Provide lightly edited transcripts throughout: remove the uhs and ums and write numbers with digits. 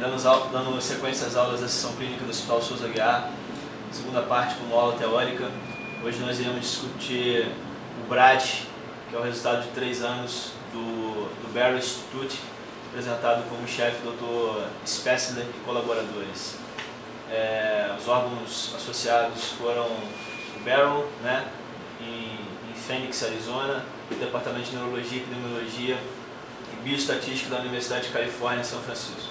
dando sequência às aulas da sessão clínica do Hospital Souza Aguiar, segunda parte com aula teórica. Hoje nós iremos discutir o BRAD, que é o resultado de 3 anos do Barrow Institute, apresentado como chefe Dr. Spessler e colaboradores. Os órgãos associados foram o Barrow, em Phoenix, Arizona, o Departamento de Neurologia e Epidemiologia e Bioestatística da Universidade de Califórnia, em São Francisco.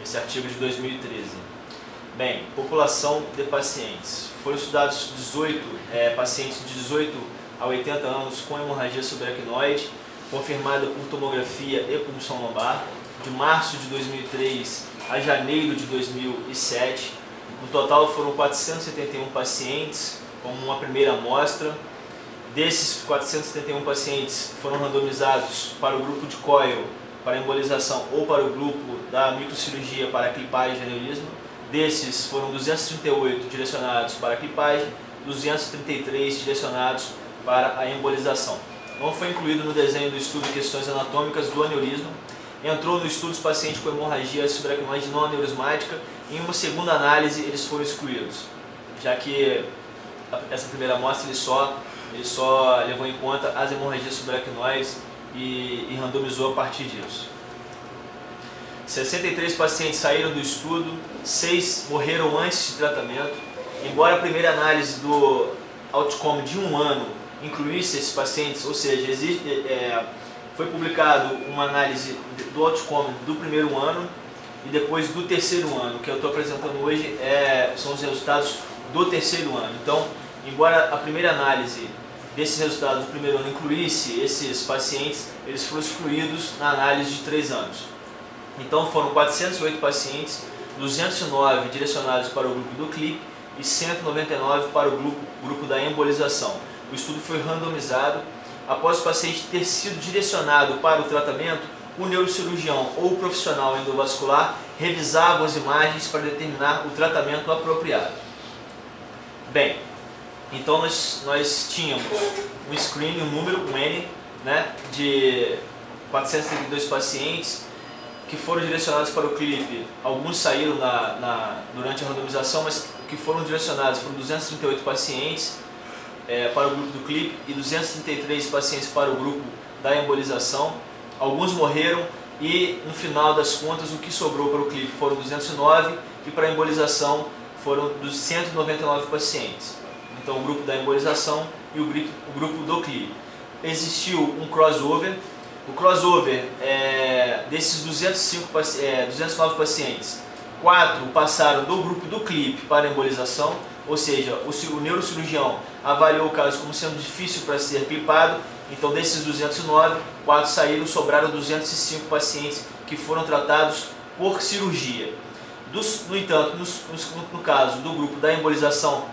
Esse artigo é de 2013. Bem, população de pacientes. Foram estudados 18 pacientes de 18 a 80 anos com hemorragia subaracnoide, confirmada por tomografia e punção lombar, de março de 2003 a janeiro de 2007. No total foram 471 pacientes, como uma primeira amostra. Desses 471 pacientes foram randomizados para o grupo de COIL para embolização ou para o grupo da microcirurgia para clipagem de aneurisma. Desses foram 238 direcionados para a clipagem, 233 direcionados para a embolização. Não foi incluído no desenho do estudo questões anatômicas do aneurisma. Entrou no estudo os pacientes com hemorragia subaracnoide não aneurismática. Em uma segunda análise eles foram excluídos, já que essa primeira amostra ele só levou em conta as hemorragias subaracnoides e randomizou a partir disso. 63 pacientes saíram do estudo, 6 morreram antes de tratamento. Embora a primeira análise do outcome de 1 ano incluísse esses pacientes, ou seja, foi publicado uma análise do outcome do primeiro ano e depois do terceiro ano. O que eu estou apresentando hoje são os resultados do terceiro ano. Então, embora a primeira análise desses resultados do primeiro ano incluísse esses pacientes, eles foram excluídos na análise de 3 anos. Então foram 408 pacientes, 209 direcionados para o grupo do CLIP e 199 para o grupo da embolização. O estudo foi randomizado. Após o paciente ter sido direcionado para o tratamento, o neurocirurgião ou o profissional endovascular revisava as imagens para determinar o tratamento apropriado. Bem, então nós tínhamos um screening, um número, um N, de 432 pacientes que foram direcionados para o CLIP. Alguns saíram durante a randomização, mas que foram direcionados foram 238 pacientes para o grupo do CLIP e 233 pacientes para o grupo da embolização. Alguns morreram e, no final das contas, o que sobrou para o CLIP foram 209 e para a embolização foram 199 pacientes. Então, o grupo da embolização e o grupo do CLIP. Existiu um crossover. O crossover, desses 209 pacientes, 4 passaram do grupo do CLIP para a embolização, ou seja, o neurocirurgião avaliou o caso como sendo difícil para ser clipado. Então, desses 209, 4 saíram, sobraram 205 pacientes que foram tratados por cirurgia. No entanto, no caso do grupo da embolização,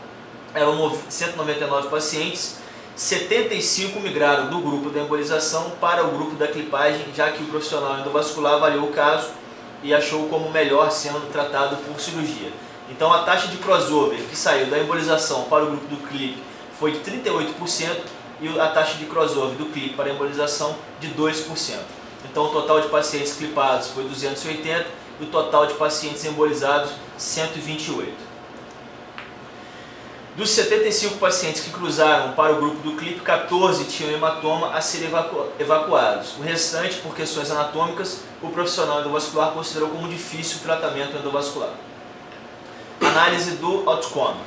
eram 199 pacientes, 75 migraram do grupo da embolização para o grupo da clipagem, já que o profissional endovascular avaliou o caso e achou como melhor sendo tratado por cirurgia. Então a taxa de crossover que saiu da embolização para o grupo do CLIP foi de 38% e a taxa de crossover do CLIP para a embolização de 2%. Então o total de pacientes clipados foi 280 e o total de pacientes embolizados 128. Dos 75 pacientes que cruzaram para o grupo do CLIP, 14 tinham hematoma a serem evacuados. O restante, por questões anatômicas, o profissional endovascular considerou como difícil o tratamento endovascular. Análise do outcome.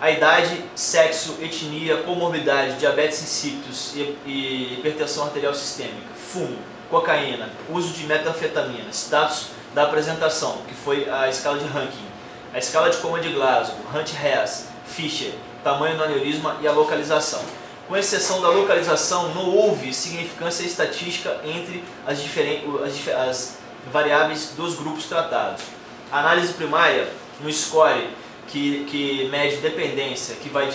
A idade, sexo, etnia, comorbidade, diabetes insípidos e hipertensão arterial sistêmica, fumo, cocaína, uso de metanfetamina, status da apresentação, que foi a escala de Rankin, a escala de coma de Glasgow, Hunt-Hess, Fischer, tamanho do aneurisma e a localização. Com exceção da localização, não houve significância estatística entre as variáveis dos grupos tratados. A análise primária, no score que mede dependência, que vai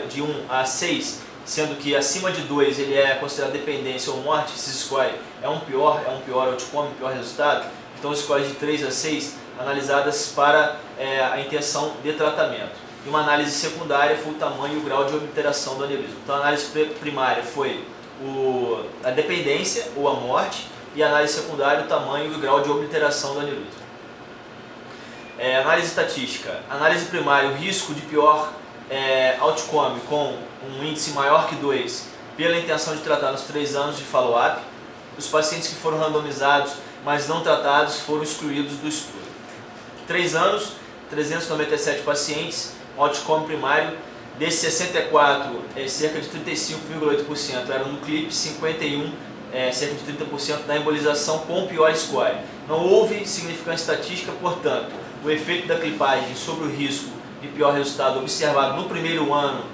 de 1 a 6, sendo que acima de 2 ele é considerado dependência ou morte, esse score é um pior outcome, um pior resultado. Então, os scores de 3 a 6 analisadas para a intenção de tratamento. E uma análise secundária foi o tamanho e o grau de obliteração do aneurisma. Então, a análise primária foi a dependência ou a morte, e análise secundária, o tamanho e o grau de obliteração do aneurisma. Análise estatística. Análise primária, o risco de pior outcome com um índice maior que 2 pela intenção de tratar nos 3 anos de follow-up. Os pacientes que foram randomizados, mas não tratados, foram excluídos do estudo. 3 anos, 397 pacientes, outcome primário. Desses 64, cerca de 35,8% eram no CLIP, 51, cerca de 30% na embolização com pior score. Não houve significância estatística, portanto, o efeito da clipagem sobre o risco de pior resultado observado no primeiro ano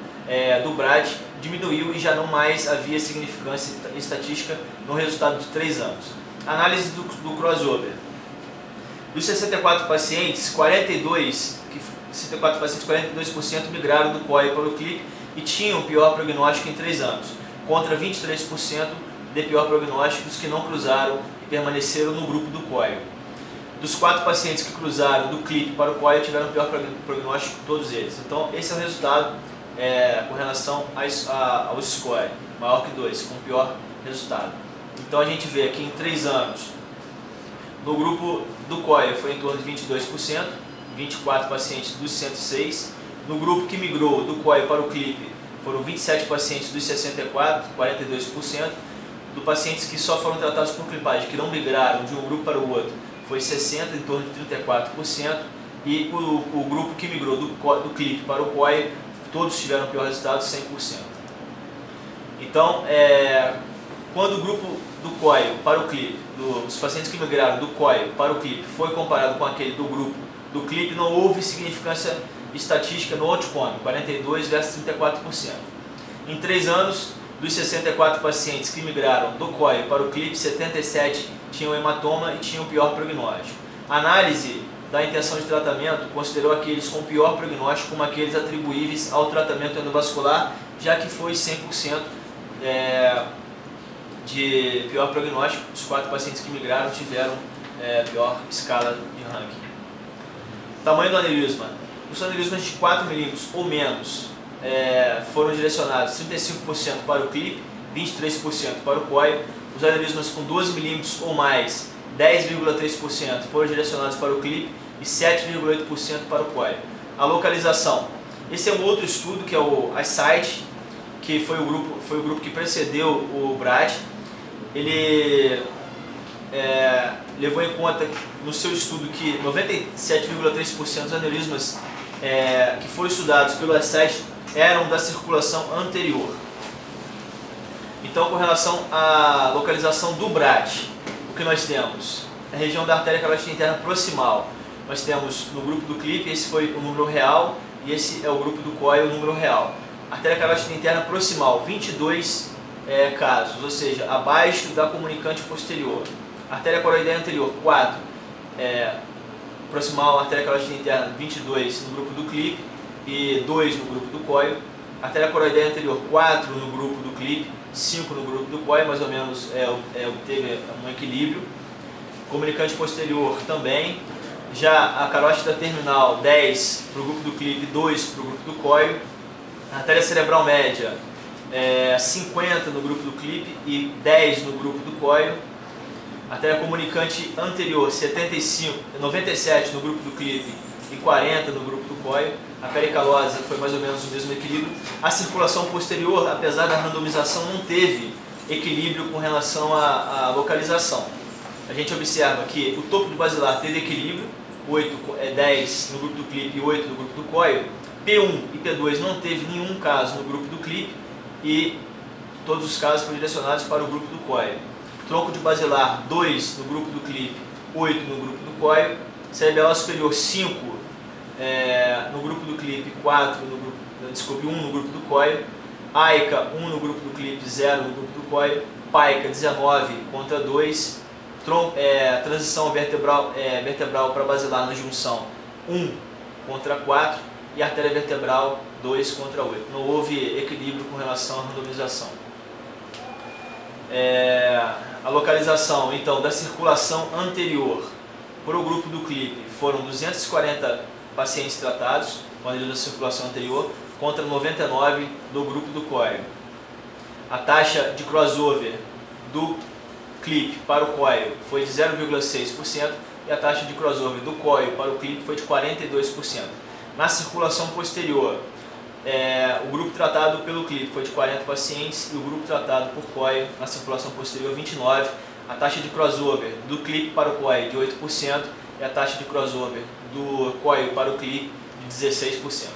do BRAD diminuiu e já não mais havia significância estatística no resultado de 3 anos. Análise do crossover. Dos 64 pacientes, 42% migraram do COI para o CLIP e tinham pior prognóstico em 3 anos, contra 23% de pior prognóstico dos que não cruzaram e permaneceram no grupo do COI. Dos 4 pacientes que cruzaram do CLIP para o COI tiveram pior prognóstico, todos eles. Então esse é o resultado com relação ao score, maior que 2, com pior resultado. Então a gente vê aqui em 3 anos, no grupo do COI foi em torno de 22%, 24 pacientes dos 106. No grupo que migrou do COI para o CLIP foram 27 pacientes dos 64, 42%. Dos pacientes que só foram tratados por clipagem, que não migraram de um grupo para o outro, foi 60%, em torno de 34%. E o grupo que migrou do CLIP para o COI, todos tiveram pior resultado, 100%. Então, quando o grupo do COI para o CLIP, dos pacientes que migraram do COI para o CLIP, foi comparado com aquele do grupo do CLIP, não houve significância estatística no outcome, 42% versus 34%. Em 3 anos, dos 64 pacientes que migraram do COI para o CLIP, 77 tinham hematoma e tinham pior prognóstico. A análise da intenção de tratamento considerou aqueles com pior prognóstico como aqueles atribuíveis ao tratamento endovascular, já que foi 100% de pior prognóstico. Os 4 pacientes que migraram tiveram pior escala de ranking. Tamanho do aneurisma. Os aneurismas de 4 mm ou menos foram direcionados 35% para o CLIP, 23% para o COI. Os aneurismas com 12 mm ou mais, 10,3% foram direcionados para o CLIP e 7,8% para o COI. A localização. Esse é um outro estudo que é o iSight, que foi o grupo que precedeu o BRAD. Ele levou em conta no seu estudo que 97,3% dos aneurismas que foram estudados pelo iSight eram da circulação anterior. Então, com relação à localização do BRAD, o que nós temos? A região da artéria carótida interna proximal. Nós temos no grupo do CLIP, esse foi o número real, e esse é o grupo do COI, o número real. Artéria carótida interna proximal, 22 casos, ou seja, abaixo da comunicante posterior. Artéria coroideia anterior, 4. Proximal, artéria carótida interna, 22 no grupo do CLIP e 2 no grupo do COI. Artéria coroideia anterior, 4 no grupo do CLIP, 5 no grupo do COI, mais ou menos obteve um equilíbrio. Comunicante posterior também. Já a carótida terminal, 10 para o grupo do CLIP, 2 para o grupo do COI. Artéria cerebral média, 50 no grupo do CLIP e 10 no grupo do COI. Artéria comunicante anterior, 97 no grupo do CLIP e 40 no grupo do COI. A pericalosa foi mais ou menos o mesmo equilíbrio. A circulação posterior, apesar da randomização, não teve equilíbrio com relação à localização. A gente observa que o topo do basilar teve equilíbrio, 10 no grupo do CLIP e 8 no grupo do COI. P1 e P2 não teve nenhum caso no grupo do CLIP e todos os casos foram direcionados para o grupo do COI. Tronco de basilar, 2 no grupo do CLIP, 8 no grupo do COI. Cerebral superior, 5 no grupo do CLIP, 1 no grupo do COI. AICA, 1 no grupo do CLIP, 0 no grupo do COI. PAICA, 19 contra 2. Transição vertebral para basilar na junção, 1 contra 4. E artéria vertebral, 2 contra 8. Não houve equilíbrio com relação à randomização. A localização, então, da circulação anterior para o grupo do CLIP foram 240 pacientes tratados com aneurisma da circulação anterior contra 99 do grupo do COI. A taxa de crossover do clip para o coil foi de 0,6% e a taxa de crossover do coil para o clip foi de 42%. Na circulação posterior, o grupo tratado pelo clip foi de 40 pacientes e o grupo tratado por coil na circulação posterior 29. A taxa de crossover do clip para o coil de 8% e a taxa de crossover do coil para o clip de 16%.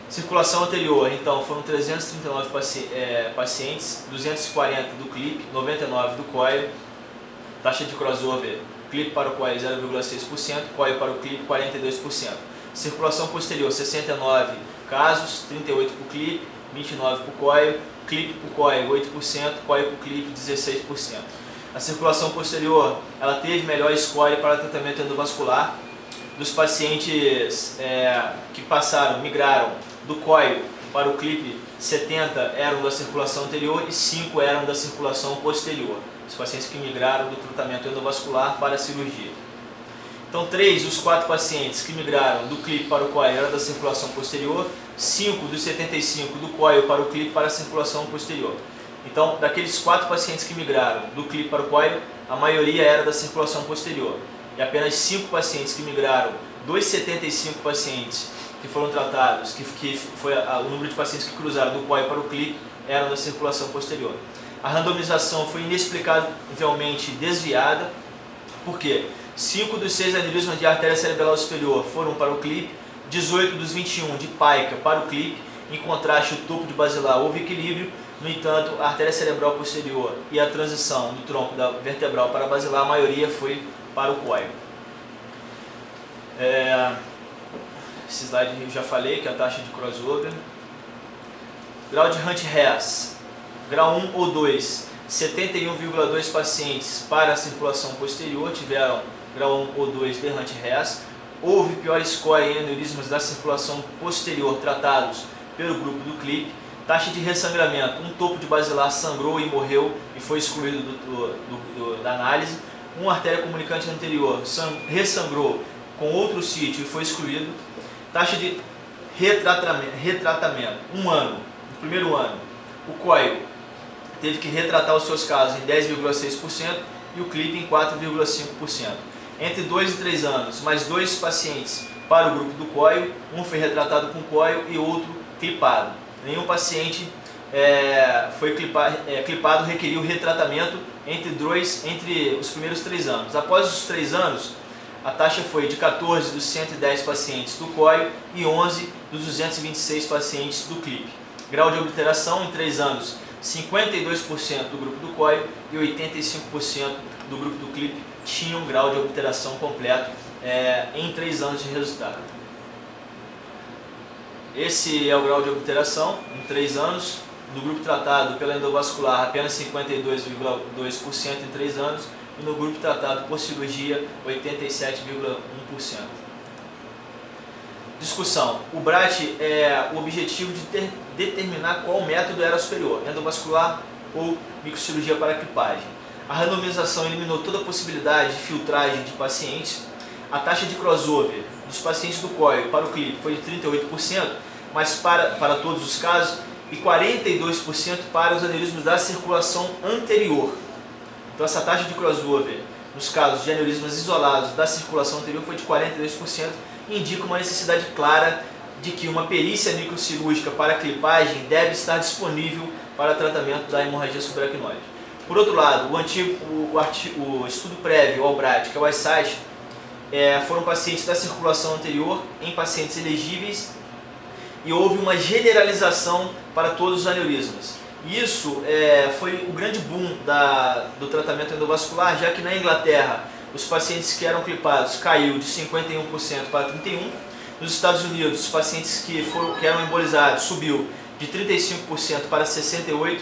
Circulação anterior, então, foram 339 pacientes, 240 do clip, 99 do coil, taxa de crossover, clip para o coil 0,6%, coil para o clip 42%. Circulação posterior, 69 casos, 38 para o clip, 29 para o coil, clip para o coil 8%, coil para o clip 16%. A circulação posterior, ela teve melhor escolha para tratamento endovascular. Dos pacientes que migraram do coil para o clip, 70 eram da circulação anterior e 5 eram da circulação posterior. Os pacientes que migraram do tratamento endovascular para a cirurgia. Então, 3 dos 4 pacientes que migraram do clip para o coil eram da circulação posterior, 5 dos 75 do coil para o clip para a circulação posterior. Então, daqueles 4 pacientes que migraram do clip para o coil, a maioria era da circulação posterior. E apenas 5 pacientes que migraram, dos 75 pacientes que foram tratados, que foi o número de pacientes que cruzaram do coil para o clip, eram da circulação posterior. A randomização foi inexplicavelmente desviada, porque 5 dos 6 aneurismas de artéria cerebral superior foram para o clip, 18 dos 21 de Pica para o clip, em contraste o topo de basilar houve equilíbrio. No entanto, a artéria cerebral posterior e a transição do tronco da vertebral para a basilar, a maioria foi para o coil. Esse slide eu já falei, que é a taxa de crossover. Grau de Hunt-Hess, grau 1 ou 2, 71,2 pacientes para a circulação posterior tiveram grau 1 ou 2 de Hunt-Hess. Houve pior score em aneurismas da circulação posterior tratados pelo grupo do clip. Taxa de ressangramento, um topo de basilar sangrou e morreu e foi excluído da análise. Uma artéria comunicante anterior ressangrou com outro sítio e foi excluído. Taxa de retratamento, 1 ano, no primeiro ano, o coil teve que retratar os seus casos em 10,6% e o clip em 4,5%. Entre 2 e 3 anos, mais 2 pacientes para o grupo do coil, um foi retratado com coil e outro clipado. Nenhum paciente foi clipado requeriu retratamento entre os primeiros 3 anos. Após os 3 anos, a taxa foi de 14 dos 110 pacientes do coil e 11 dos 226 pacientes do clip. Grau de obliteração em 3 anos, 52% do grupo do coil e 85% do grupo do clip tinham grau de obliteração completo em 3 anos de resultado. Esse é o grau de obliteração em 3 anos. No grupo tratado pela endovascular, apenas 52,2% em 3 anos. E no grupo tratado por cirurgia, 87,1%. Discussão. O BRAT o objetivo de determinar qual método era superior, endovascular ou microcirurgia para clipagem. A randomização eliminou toda a possibilidade de filtragem de pacientes. A taxa de crossover dos pacientes do coil para o clip foi de 38%, mas para todos os casos, e 42% para os aneurismos da circulação anterior. Então essa taxa de crossover nos casos de aneurismas isolados da circulação anterior foi de 42% e indica uma necessidade clara de que uma perícia microcirúrgica para clipagem deve estar disponível para tratamento da hemorragia subaracnoide. Por outro lado, o estudo prévio ao BRAT, que é o EyeSight, foram pacientes da circulação anterior em pacientes elegíveis e houve uma generalização para todos os aneurismas. Isso foi o grande boom do tratamento endovascular, já que na Inglaterra os pacientes que eram clipados caiu de 51% para 31%. Nos Estados Unidos, os pacientes que eram embolizados subiu de 35% para 68%.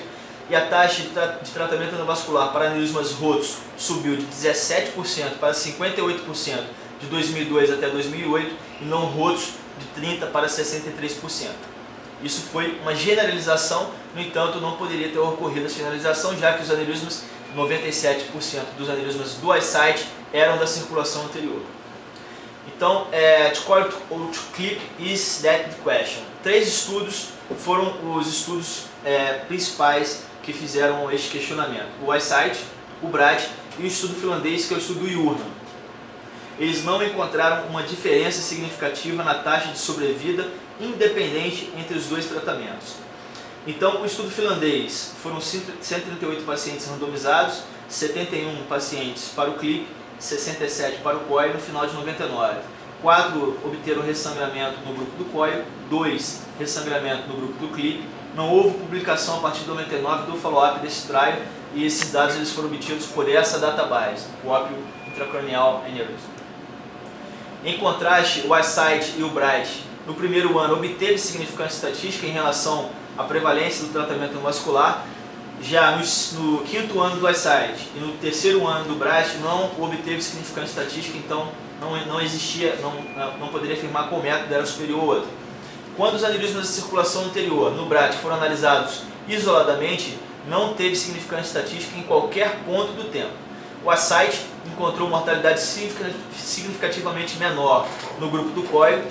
E a taxa de tratamento endovascular para aneurismas rotos subiu de 17% para 58% de 2002 até 2008 e não rotos de 30% para 63%. Isso foi uma generalização, no entanto não poderia ter ocorrido essa generalização, já que os aneurismas, 97% dos aneurismas do EyeSight eram da circulação anterior. Então, to coil or to clip is that the question. 3 estudos foram os estudos principais que fizeram este questionamento. O Whiteside, o Brad e o estudo finlandês, que é o estudo Yurna. Eles não encontraram uma diferença significativa na taxa de sobrevida independente entre os dois tratamentos. Então, o estudo finlandês foram 138 pacientes randomizados, 71 pacientes para o CLIP, 67 para o COIL no final de 99. 4 obteram ressangramento no grupo do COIL, 2 ressangramento no grupo do CLIP. Não houve publicação a partir de 99 do follow-up desse trial e esses dados eles foram obtidos por essa database, o ópio intracranial aneurysm. Em contraste, o Whiteside e o Bright, no primeiro ano, obteve significância estatística em relação à prevalência do tratamento vascular. Já no quinto ano do Whiteside e no terceiro ano do Bright não obteve significância estatística, então não poderia afirmar qual método era superior ao outro. Quando os aneurismas de circulação anterior no Bright foram analisados isoladamente, não teve significância estatística em qualquer ponto do tempo. O Whiteside encontrou mortalidade significativamente menor no grupo do COIL.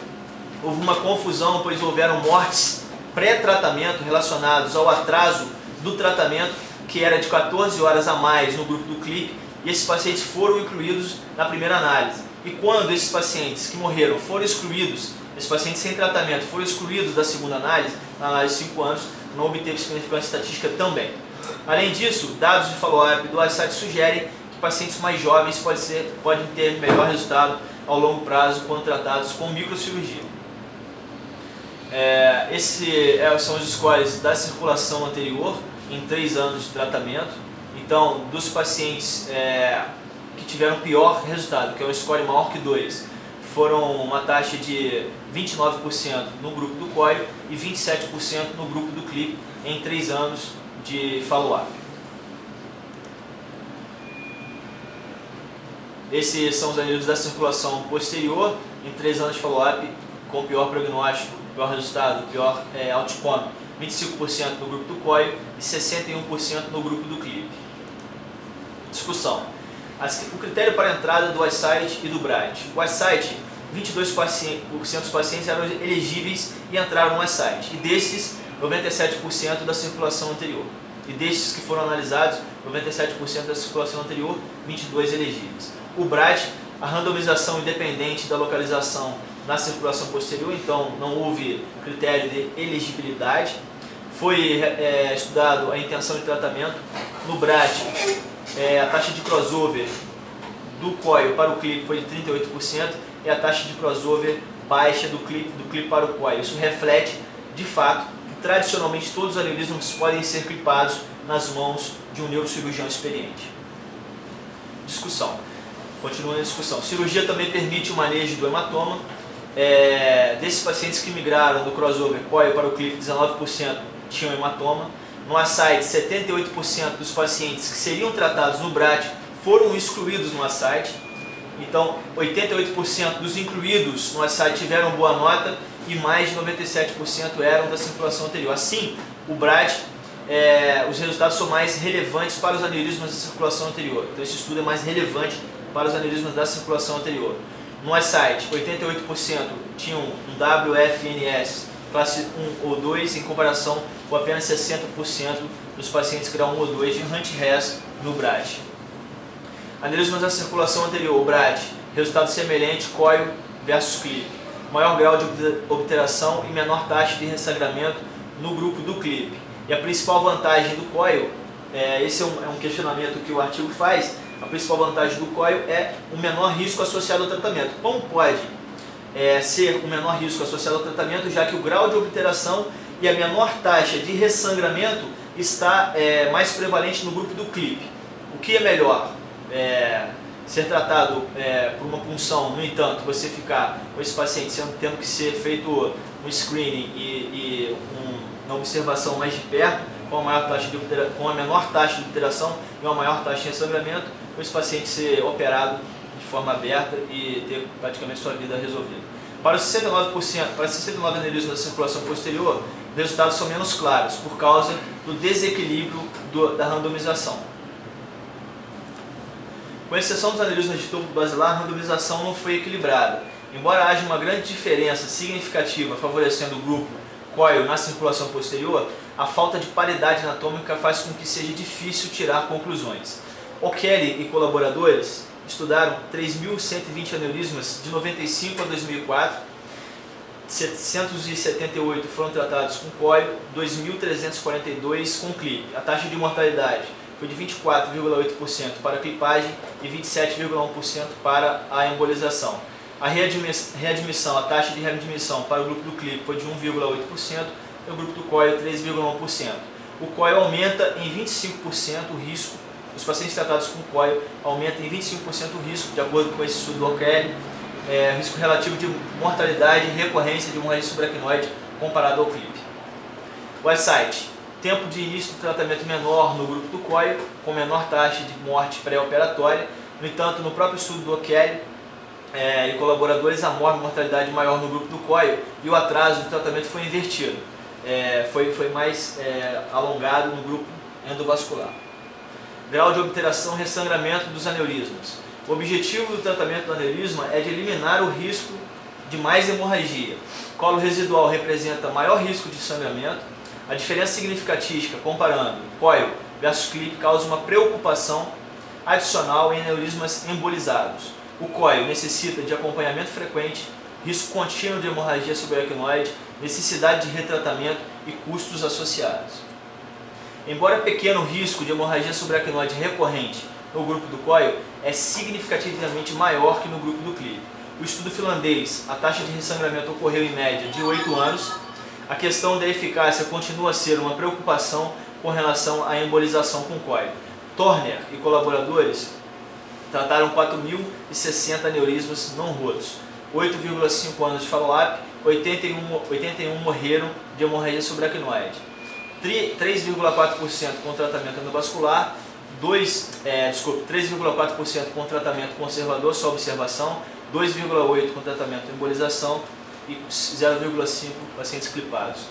Houve uma confusão, pois houveram mortes pré-tratamento relacionados ao atraso do tratamento, que era de 14 horas a mais no grupo do CLIP, e esses pacientes foram incluídos na primeira análise. E quando esses pacientes que morreram foram excluídos, esses pacientes sem tratamento foram excluídos da segunda análise, na análise de 5 anos, não obteve significância estatística também. Além disso, dados de follow-up do Whiteside sugerem que pacientes mais jovens podem ter melhor resultado ao longo prazo quando tratados com microcirurgia. São os scores da circulação anterior em 3 anos de tratamento. Então, dos pacientes que tiveram pior resultado, que é um score maior que 2, foram uma taxa de 29% no grupo do COIL e 27% no grupo do CLIP em 3 anos de follow-up. Esses são os aneurismas da circulação posterior em 3 anos de follow-up com pior prognóstico, pior resultado, pior outcome, 25% no grupo do COIL e 61% no grupo do CLIP. Discussão. O critério para a entrada do Whiteside e do Bright. O Whiteside, 22% dos pacientes eram elegíveis e entraram no Whiteside, e desses, 97% da circulação anterior. E destes que foram analisados, 97% da circulação anterior, 22 elegíveis. O Bright, a randomização independente da localização na circulação posterior, então não houve critério de elegibilidade. Foi estudado a intenção de tratamento. No Bright, a taxa de crossover do COIL para o CLIP foi de 38% e a taxa de crossover baixa do CLIP para o COIL. Isso reflete, de fato, que tradicionalmente todos os aneurismas podem ser clipados nas mãos de um neurocirurgião experiente. Discussão. Continuando a discussão. Cirurgia também permite o manejo do hematoma. Desses pacientes que migraram do crossover COIL para o CLIP, 19% tinham hematoma. No Whiteside, 78% dos pacientes que seriam tratados no Bright foram excluídos no Whiteside. Então, 88% dos incluídos no Whiteside tiveram boa nota e mais de 97% eram da circulação anterior. Assim, o Bright, os resultados são mais relevantes para os aneurismas da circulação anterior. Então, esse estudo é mais relevante para os aneurismas da circulação anterior. No Whiteside, 88% tinham um WFNS classe 1 ou 2, em comparação com apenas 60% dos pacientes que eram 1 ou 2 de Hunt-Hess no Bright. Aneurismas da circulação anterior, o Bright, resultado semelhante, COIL versus CLIP. Maior grau de obturação e menor taxa de ressangramento no grupo do CLIP. E a principal vantagem do COIL, esse é um questionamento que o artigo faz, a principal vantagem do COIL é o menor risco associado ao tratamento. Como pode ser o menor risco associado ao tratamento, já que o grau de obturação e a menor taxa de ressangramento está mais prevalente no grupo do CLIP. O que é melhor? Ser tratado por uma punção, no entanto, você ficar com esse paciente tendo que ser feito um screening e uma observação mais de perto, com a menor taxa de obturação e uma maior taxa de ressangramento, ou esse paciente ser operado de forma aberta e ter praticamente sua vida resolvida. Para os 69 aneurismas da circulação posterior, os resultados são menos claros por causa do desequilíbrio da randomização. Com exceção dos aneurismas de topo basilar, a randomização não foi equilibrada. Embora haja uma grande diferença significativa favorecendo o grupo COIL na circulação posterior, a falta de paridade anatômica faz com que seja difícil tirar conclusões. O'Kelly e colaboradores estudaram 3.120 aneurismas de 95 a 2004, 778 foram tratados com COIL, 2.342 com clipe. A taxa de mortalidade foi de 24,8% para a clipagem e 27,1% para a embolização. A readmissão, a taxa de readmissão para o grupo do clipe foi de 1,8% e o grupo do COIL 3,1%. O COIL aumenta em 25% o risco, os pacientes tratados com COIL aumentam em 25% o risco, de acordo com esse estudo do O'Kelly, risco relativo de mortalidade e recorrência de hemorragia subaracnoide comparado ao clipe. Whiteside, tempo de início do tratamento menor no grupo do COIL, com menor taxa de morte pré-operatória. No entanto, no próprio estudo do O'Kelly e colaboradores, a mortalidade maior no grupo do COIL e o atraso do tratamento foi invertido. Foi mais alongado no grupo endovascular. Grau de obturação e ressangramento dos aneurismas. O objetivo do tratamento do aneurisma é de eliminar o risco de mais hemorragia. Colo residual representa maior risco de sangramento. A diferença significativa comparando COIL versus clipe causa uma preocupação adicional em aneurismas embolizados. O COIL necessita de acompanhamento frequente, risco contínuo de hemorragia subaracnoide, necessidade de retratamento e custos associados. Embora pequeno risco de hemorragia subaracnoide recorrente no grupo do COIL é significativamente maior que no grupo do clipe. O estudo finlandês, a taxa de ressangramento ocorreu em média de 8 anos. A questão da eficácia continua a ser uma preocupação com relação à embolização com COIL. Turner e colaboradores trataram 4.060 aneurismas não rotos. 8,5 anos de follow-up, 81 morreram de hemorragia subaracnoide. 3,4% com tratamento endovascular, 3,4% com tratamento conservador, só observação, 2,8% com tratamento embolização e 0,5% pacientes clipados.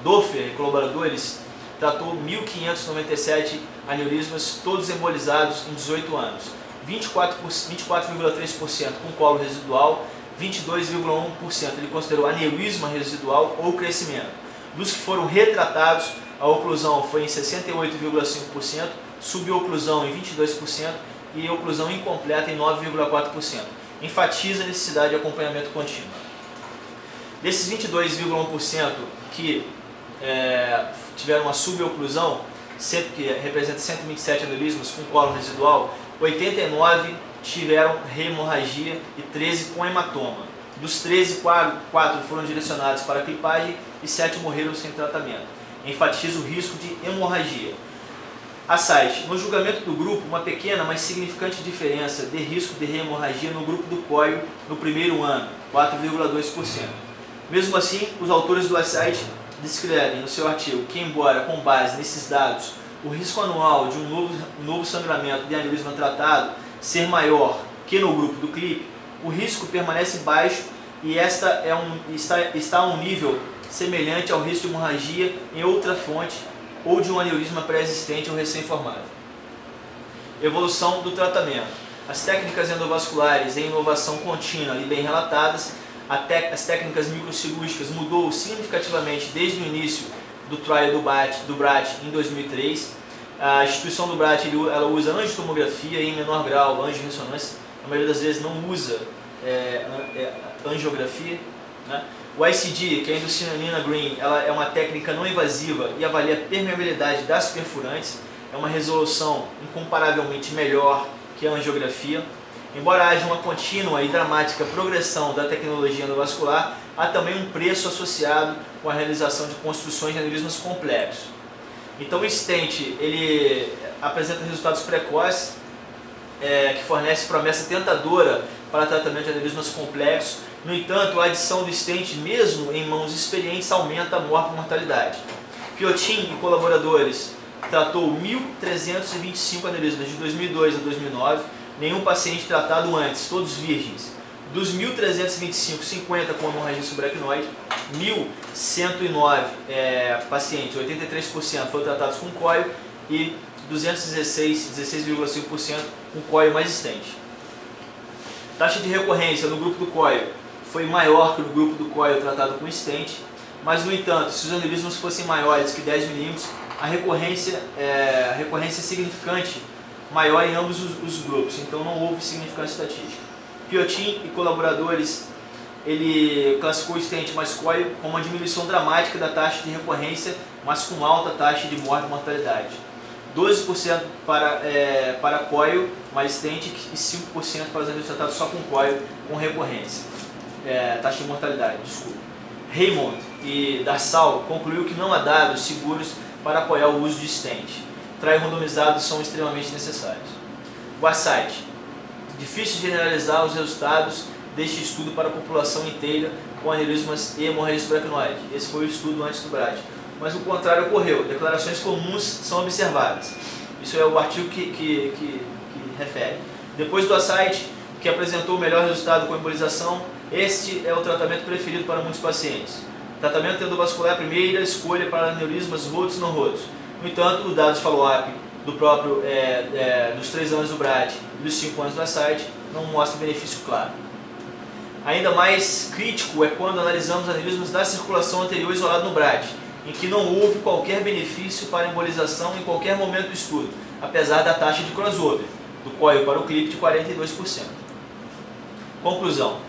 Doffer e colaboradores tratou 1.597 aneurismas, todos embolizados em 18 anos. 24,3% com colo residual, 22,1% ele considerou aneurisma residual ou crescimento. Dos que foram retratados, a oclusão foi em 68,5%, suboclusão em 22% e oclusão incompleta em 9,4%. Enfatiza a necessidade de acompanhamento contínuo. Desses 22,1% que tiveram uma suboclusão, que representa 127 aneurismas com colo residual, 89 tiveram hemorragia e 13 com hematoma. Dos 13, 4 foram direcionados para clipagem e 7 morreram sem tratamento. Enfatiza o risco de hemorragia. Aside, no julgamento do grupo, uma pequena, mas significante diferença de risco de hemorragia no grupo do COIL no primeiro ano, 4,2%. Mesmo assim, os autores do Aside descrevem no seu artigo que, embora com base nesses dados, o risco anual de um novo sangramento de aneurisma tratado ser maior que no grupo do clipe, o risco permanece baixo e está a um nível semelhante ao risco de hemorragia em outra fonte ou de um aneurisma pré-existente ou recém-formado. Evolução do tratamento. As técnicas endovasculares em inovação contínua e bem relatadas, as técnicas microcirúrgicas mudou significativamente desde o início do trial do BRAT em 2003. A instituição do BRAT ela usa angiotomografia e em menor grau angiorressonância. A maioria das vezes não usa angiografia, né? O ICG, que é a indocyanina green, ela é uma técnica não invasiva e avalia a permeabilidade das perfurantes. É uma resolução incomparavelmente melhor que a angiografia. Embora haja uma contínua e dramática progressão da tecnologia endovascular, há também um preço associado com a realização de construções de aneurismas complexos. Então o stent ele apresenta resultados precoces, que fornece promessa tentadora para tratamento de aneurismas complexos. No entanto, a adição do stent, mesmo em mãos experientes, aumenta a mortalidade. Piotin e colaboradores tratou 1.325 aneurismas de 2002 a 2009, nenhum paciente tratado antes, todos virgens. Dos 1.325, 50 com hemorragia subaracnoide, 1.109 pacientes, 83% foram tratados com COIL e 216, 16,5% com COIL mais stent. Taxa de recorrência no grupo do COIL foi maior que no grupo do COIL tratado com stent. mas no entanto, se os aneurismas fossem maiores que 10 milímetros, a recorrência é significante maior em ambos os grupos, então não houve significância estatística. Piotin e colaboradores, ele classificou o stent mais COIL como uma diminuição dramática da taxa de recorrência, mas com alta taxa de morte e mortalidade. 12% para COIL mais stent e 5% para os aneurismas tratados só com COIL com recorrência. Taxa de mortalidade, desculpa. Raymond e Darsal concluiu que não há dados seguros para apoiar o uso de stent. Trials randomizados são extremamente necessários. Whiteside. Difícil generalizar os resultados deste estudo para a população inteira com aneurismas e hemorragia subaracnoide. Esse foi o estudo antes do BRAD. Mas o contrário ocorreu. Declarações comuns são observadas. Isso é o artigo que refere. Depois do ASIDE, que apresentou o melhor resultado com embolização, este é o tratamento preferido para muitos pacientes. Tratamento endovascular é a primeira escolha para aneurismas rotos e não rotos. No entanto, os dados follow-up do próprio dos 3 anos do BRAD e dos 5 anos do ASIDE não mostram benefício claro. Ainda mais crítico é quando analisamos aneurismas da circulação anterior isolado no BRAD, em que não houve qualquer benefício para embolização em qualquer momento do estudo, apesar da taxa de crossover, do COIL para o CLIP de 42%. Conclusão.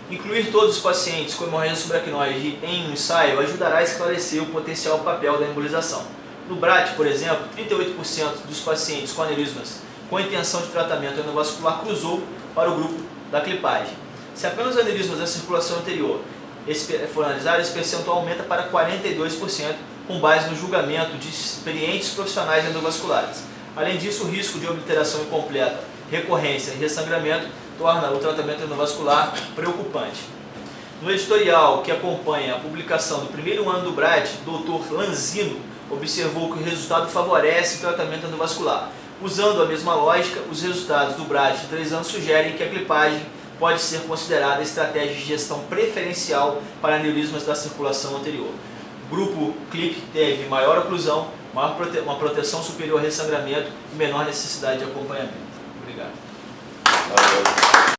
Incluir todos os pacientes com hemorragia subaracnoide em um ensaio ajudará a esclarecer o potencial papel da embolização. No BRAD, por exemplo, 38% dos pacientes com aneurismas com intenção de tratamento endovascular cruzou para o grupo da clipagem. Se apenas os aneurismas da circulação anterior for analisado, esse percentual aumenta para 42%, com base no julgamento de experientes profissionais endovasculares. Além disso, o risco de obliteração incompleta, recorrência e ressangramento torna o tratamento endovascular preocupante. No editorial que acompanha a publicação do primeiro ano do BRAD, Dr. Lanzino observou que o resultado favorece o tratamento endovascular. Usando a mesma lógica, os resultados do BRAD de 3 anos sugerem que a clipagem pode ser considerada estratégia de gestão preferencial para aneurismas da circulação anterior. O grupo CLIP teve maior oclusão, uma proteção superior ao ressangramento e menor necessidade de acompanhamento. Obrigado.